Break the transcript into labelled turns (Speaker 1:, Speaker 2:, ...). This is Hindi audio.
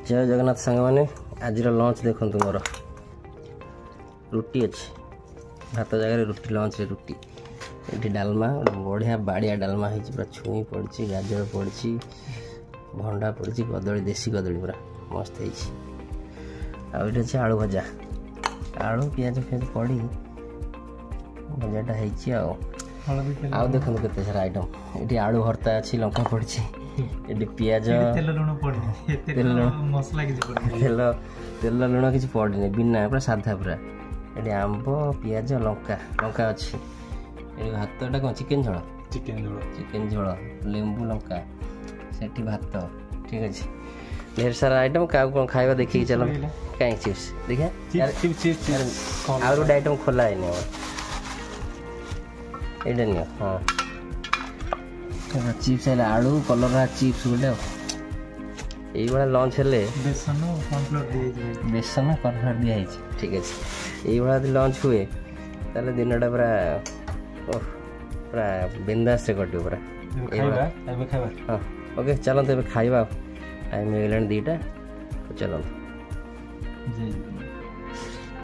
Speaker 1: जय जगन्नाथ सांग मैंने आज लंच देखु मोर रुटी अच्छी भात जगह रुटी लंच रे रुटी ये डालमा बढ़िया बाड़िया डालमा है पूरा छुई पड़ी गाजर पड़ी भंडा पड़ी कदली देसी कदली पूरा मस्त है अच्छे आलू भजा आलू पियाज फियाज पड़ी भजाटा है देखो केते सारा आइटम ये आलू भर्ता अच्छी लंका पड़ी ये पियाज तेल लुण किसी पड़े बिना पूरा साधा पूरा ये आंब पियाज लंका लंका अच्छी ये भातटा कौन चिकेन झोल लेंबू लंका से भात ठीक अच्छे ढेर सारा आइटम क्या कौन खाଇବା देखिए चलो कहीं चिप्स देखिए आ गोटे आइटम खोला है ये नहीं हाँ चिप्स है आलू कलर चिप्स गोटे ये लंच हेले बेसन कॉर्नफ्लोर दिखाई ठीक अच्छे ये लंच हुए ताले दिनटा पूरा पूरा बिंदास से कटे पूरा हाँ ओके चलो तो खाଇବା टाइम हो गलानी 2टा चलो।